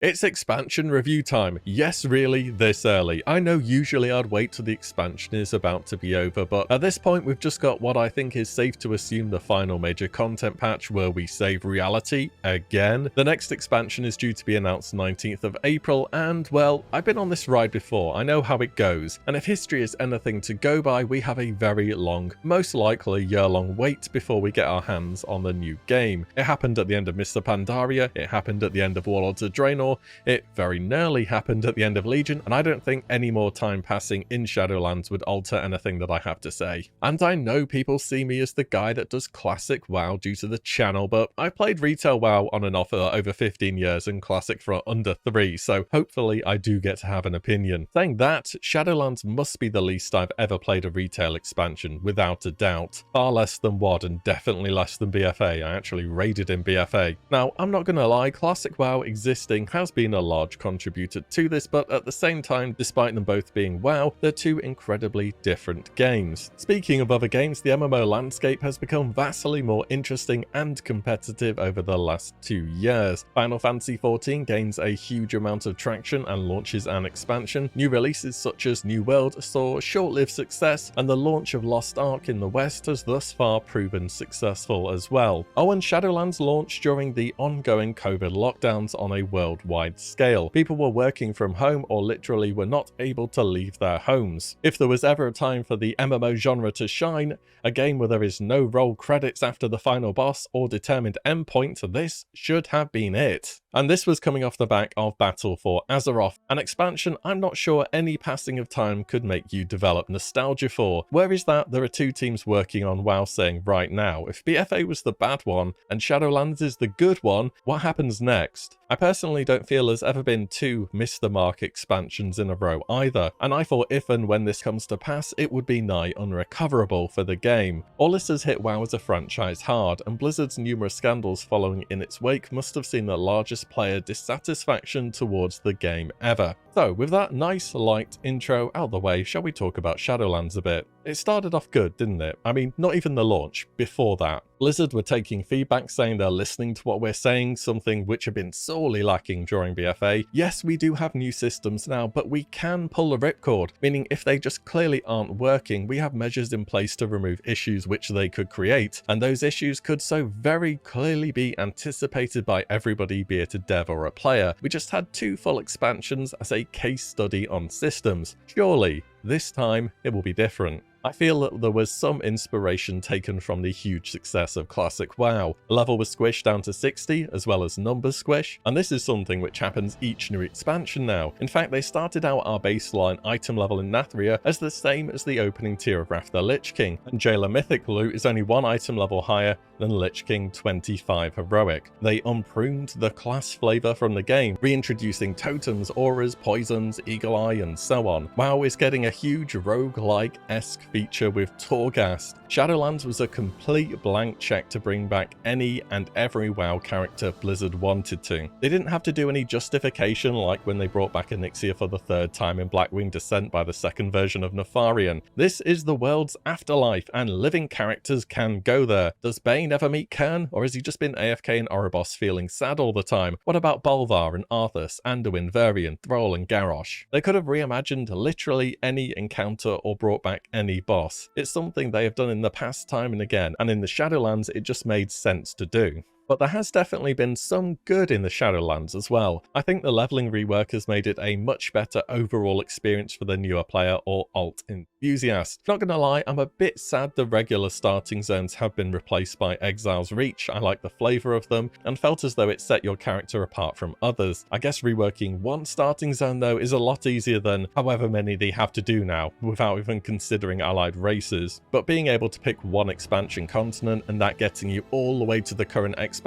It's expansion review time. Yes, really, this early. I know usually I'd wait till the expansion is about to be over, but at this point we've just got what I think is safe to assume the final major content patch where we save reality again. The next expansion is due to be announced 19th of April, and well, I've been on this ride before, I know how it goes, and if history is anything to go by, we have a very long, most likely year-long wait before we get our hands on the new game. It happened at the end of Mr. Pandaria, it happened at the end of Warlords of Draenor, it very nearly happened at the end of Legion, and I don't think any more time passing in Shadowlands would alter anything that I have to say. And I know people see me as the guy that does classic WoW due to the channel, but I've played retail WoW on and off for over 15 years and classic for under 3, so hopefully I do get to have an opinion. Saying that, Shadowlands must be the least I've ever played a retail expansion, without a doubt. Far less than WoD and definitely less than BFA. I actually raided in BFA. Now, I'm not gonna lie, classic WoW existing has been a large contributor to this, but at the same time, despite them both being WoW, they're two incredibly different games. Speaking of other games, the MMO landscape has become vastly more interesting and competitive over the last 2 years. Final Fantasy XIV gains a huge amount of traction and launches an expansion. New releases such as New World saw short-lived success, and the launch of Lost Ark in the West has thus far proven successful as well. Oh, and Shadowlands launched during the ongoing COVID lockdowns on a worldwide scale. People were working from home or literally were not able to leave their homes. If there was ever a time for the MMO genre to shine, a game where there is no roll credits after the final boss or determined endpoint, this should have been it. And this was coming off the back of Battle for Azeroth, an expansion I'm not sure any passing of time could make you develop nostalgia for. Where is that there are two teams working on WoW saying right now, if BFA was the bad one and Shadowlands is the good one, what happens next? I personally don't feel there's ever been two miss the mark expansions in a row either, and I thought if and when this comes to pass, it would be nigh unrecoverable for the game. All this has hit WoW as a franchise hard, and Blizzard's numerous scandals following in its wake must have seen the largest player dissatisfaction towards the game ever. So with that nice light intro out the way, shall we talk about Shadowlands a bit? It started off good, didn't it? I mean, not even the launch, before that. Blizzard were taking feedback saying they're listening to what we're saying, something which had been sorely lacking during BFA. Yes, we do have new systems now, but we can pull the ripcord, meaning if they just clearly aren't working, we have measures in place to remove issues which they could create, and those issues could so very clearly be anticipated by everybody, be it a dev or a player. We just had 2 full expansions as a case study on systems. Surely, this time it will be different. I feel that there was some inspiration taken from the huge success of classic WoW. Level was squished down to 60, as well as numbers squish, and this is something which happens each new expansion now. In fact, they started out our baseline item level in Nathria as the same as the opening tier of Wrath the Lich King, and Jailer Mythic loot is only 1 item level higher than Lich King 25 Heroic. They unpruned the class flavour from the game, reintroducing totems, auras, poisons, eagle eye, and so on. WoW is getting a huge roguelike-esque feature with Torghast. Shadowlands was a complete blank check to bring back any and every WoW character Blizzard wanted to. They didn't have to do any justification like when they brought back Onyxia for the 3rd time in Blackwing Descent by the 2nd version of Nefarian. This is the world's afterlife, and living characters can go there. Does Bane ever meet Kern, or has he just been AFK in Oribos feeling sad all the time? What about Bolvar and Arthas, Anduin, Varian, Thrall and Garrosh? They could have reimagined literally any encounter or brought back any boss. It's something they have done in the past time and again, and in the Shadowlands it just made sense to do. But there has definitely been some good in the Shadowlands as well. I think the leveling rework has made it a much better overall experience for the newer player or alt enthusiast. Not gonna lie, I'm a bit sad the regular starting zones have been replaced by Exile's Reach. I like the flavour of them and felt as though it set your character apart from others. I guess reworking one starting zone though is a lot easier than however many they have to do now, without even considering allied races. But being able to pick one expansion continent and that getting you all the way to the current expansion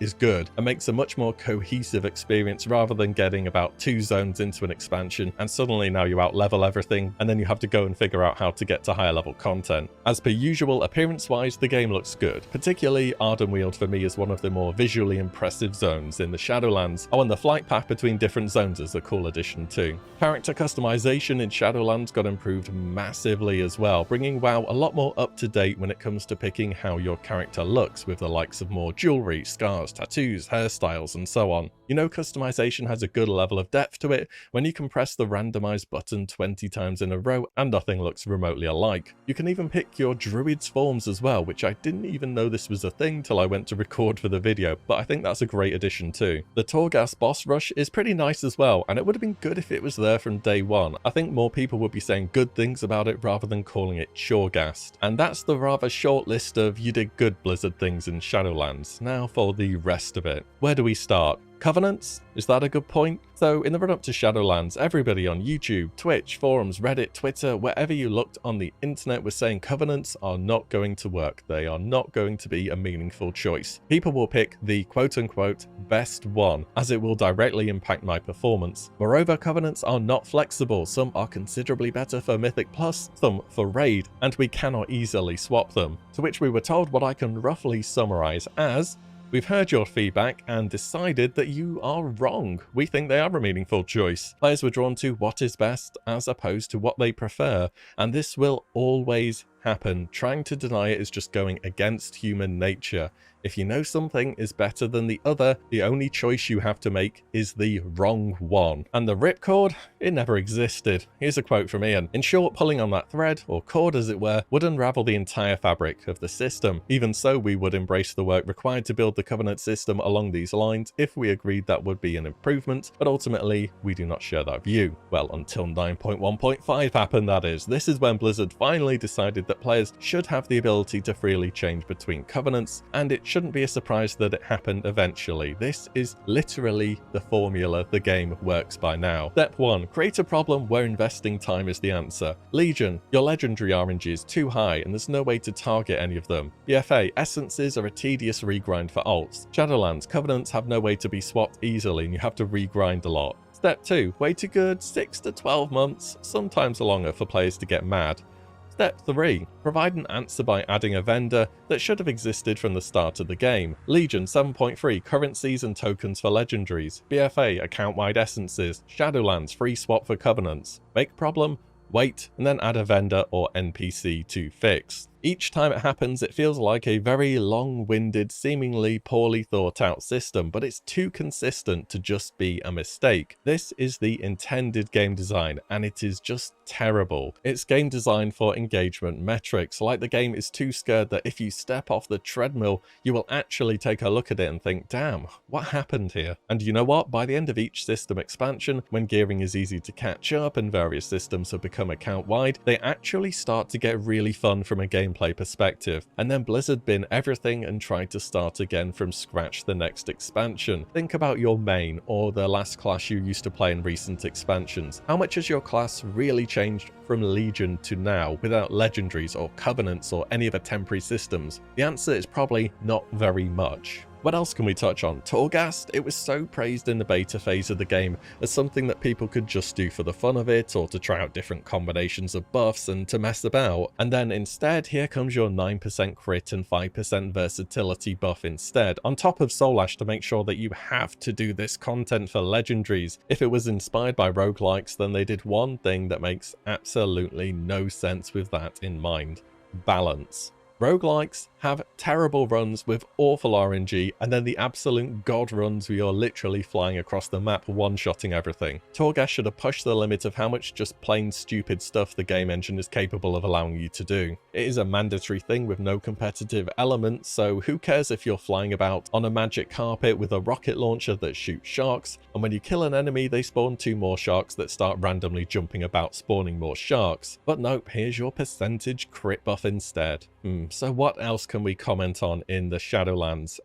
is good and makes a much more cohesive experience rather than getting about 2 zones into an expansion and suddenly now you out-level everything and then you have to go and figure out how to get to higher level content. As per usual, appearance-wise, the game looks good. Particularly Ardenweald for me is one of the more visually impressive zones in the Shadowlands. Oh, and the flight path between different zones is a cool addition too. Character customization in Shadowlands got improved massively as well, bringing WoW a lot more up to date when it comes to picking how your character looks, with the likes of more jewelry jewelry, scars, tattoos, hairstyles, and so on. You know customization has a good level of depth to it when you can press the randomize button 20 times in a row and nothing looks remotely alike. You can even pick your druid's forms as well, which I didn't even know this was a thing till I went to record for the video, but I think that's a great addition too. The Torghast boss rush is pretty nice as well, and it would have been good if it was there from day one. I think more people would be saying good things about it rather than calling it Torghast. And that's the rather short list of you did good Blizzard things in Shadowlands. Now for the rest of it. Where do we start? Covenants? Is that a good point? So in the run up to Shadowlands, everybody on YouTube, Twitch, forums, Reddit, Twitter, wherever you looked on the internet was saying covenants are not going to work. They are not going to be a meaningful choice. People will pick the quote-unquote best one, as it will directly impact my performance. Moreover, covenants are not flexible. Some are considerably better for Mythic Plus, some for Raid, and we cannot easily swap them. To which we were told what I can roughly summarize as: we've heard your feedback and decided that you are wrong. We think they are a meaningful choice. Players were drawn to what is best as opposed to what they prefer, and this will always happen. Trying to deny it is just going against human nature. If you know something is better than the other, the only choice you have to make is the wrong one. And the ripcord? It never existed. Here's a quote from Ian. In short, pulling on that thread, or cord as it were, would unravel the entire fabric of the system. Even so, we would embrace the work required to build the Covenant system along these lines if we agreed that would be an improvement, but ultimately, we do not share that view. Well, until 9.1.5 happened, that is. This is when Blizzard finally decided that players should have the ability to freely change between covenants, and it shouldn't be a surprise that it happened eventually. This is literally the formula the game works by now. Step 1. Create a problem where investing time is the answer. Legion. Your legendary RNG is too high and there's no way to target any of them. BFA. Essences are a tedious regrind for alts. Shadowlands. Covenants have no way to be swapped easily and you have to regrind a lot. Step 2. Wait a good 6 to 12 months, sometimes longer, for players to get mad. Step 3. Provide an answer by adding a vendor that should have existed from the start of the game. Legion 7.3 currencies and tokens for legendaries. BFA account-wide essences. Shadowlands free swap for covenants. Make problem? Wait, and then add a vendor or NPC to fix. Each time it happens, it feels like a very long-winded, seemingly poorly thought out system, but it's too consistent to just be a mistake. This is the intended game design, and it is just terrible. It's game design for engagement metrics, like the game is too scared that if you step off the treadmill, you will actually take a look at it and think, damn, what happened here? And you know what? By the end of each system expansion, when gearing is easy to catch up and various systems have become account-wide, they actually start to get really fun from a gameplay perspective, and then Blizzard bin everything and try to start again from scratch the next expansion. Think about your main or the last class you used to play in recent expansions. How much has your class really changed from Legion to now without legendaries or covenants or any of the temporary systems? The answer is probably not very much. What else can we touch on? Torghast? It was so praised in the beta phase of the game as something that people could just do for the fun of it, or to try out different combinations of buffs and to mess about. And then instead, here comes your 9% crit and 5% versatility buff instead, on top of Soul Ash to make sure that you have to do this content for legendaries. If it was inspired by roguelikes, then they did one thing that makes absolutely no sense with that in mind: balance. Roguelikes have terrible runs with awful RNG, and then the absolute god runs where you're literally flying across the map one-shotting everything. Torghast should have pushed the limit of how much just plain stupid stuff the game engine is capable of allowing you to do. It is a mandatory thing with no competitive element, so who cares if you're flying about on a magic carpet with a rocket launcher that shoots sharks, and when you kill an enemy they spawn 2 more sharks that start randomly jumping about spawning more sharks. But nope, here's your percentage crit buff instead. So what else can we comment on in the Shadowlands?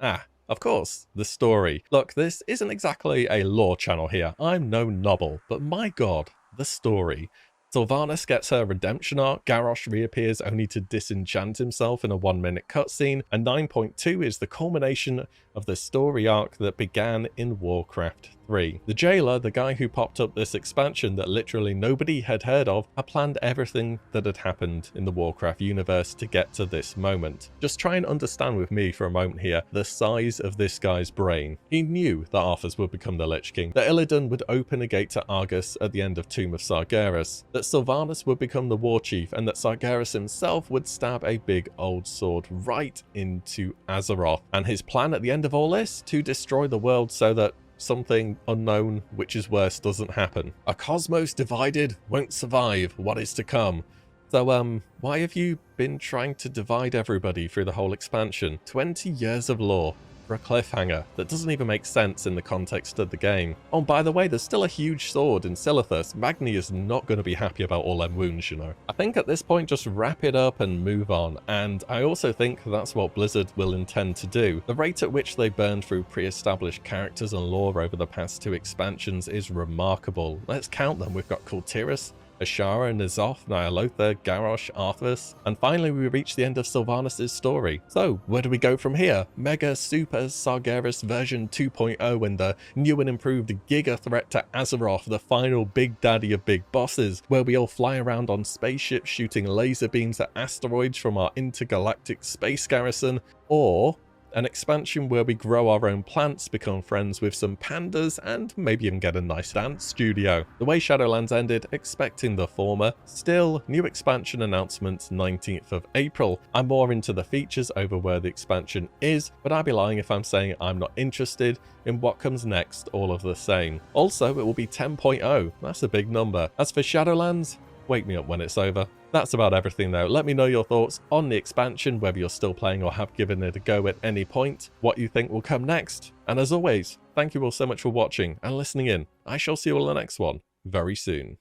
Of course, the story. Look, this isn't exactly a lore channel here. I'm no Nobble, but my god, the story. Sylvanas gets her redemption arc, Garrosh reappears only to disenchant himself in a 1-minute cutscene, and 9.2 is the culmination of the story arc that began in Warcraft 3. The jailer, the guy who popped up this expansion that literally nobody had heard of, had planned everything that had happened in the Warcraft universe to get to this moment. Just try and understand with me for a moment here the size of this guy's brain. He knew that Arthas would become the Lich King, that Illidan would open a gate to Argus at the end of Tomb of Sargeras, that Sylvanas would become the war chief, and that Sargeras himself would stab a big old sword right into Azeroth. And his plan at the end of all this? To destroy the world so that something unknown, which is worse, doesn't happen. A cosmos divided won't survive what is to come. So, why have you been trying to divide everybody through the whole expansion? 20 years of lore for a cliffhanger that doesn't even make sense in the context of the game. Oh, by the way, there's still a huge sword in Silithus. Magni is not going to be happy about all them wounds, you know. I think at this point, just wrap it up and move on. And I also think that's what Blizzard will intend to do. The rate at which they burned through pre-established characters and lore over the past 2 expansions is remarkable. Let's count them. We've got Kultiris, Ashara, N'Zoth, Ny'alotha, Garrosh, Arthas, and finally we reach the end of Sylvanas' story. So, where do we go from here? Mega Super Sargeras version 2.0 and the new and improved Giga threat to Azeroth, the final big daddy of big bosses, where we all fly around on spaceships shooting laser beams at asteroids from our intergalactic space garrison, or an expansion where we grow our own plants, become friends with some pandas, and maybe even get a nice dance studio. The way Shadowlands ended, expecting the former. Still, new expansion announcements 19th of April. I'm more into the features over where the expansion is, but I'd be lying if I'm saying I'm not interested in what comes next all of the same. Also, it will be 10.0. That's a big number. As for Shadowlands, wake me up when it's over. That's about everything though. Let me know your thoughts on the expansion, whether you're still playing or have given it a go at any point, what you think will come next. And as always, thank you all so much for watching and listening in. I shall see you all in the next one very soon.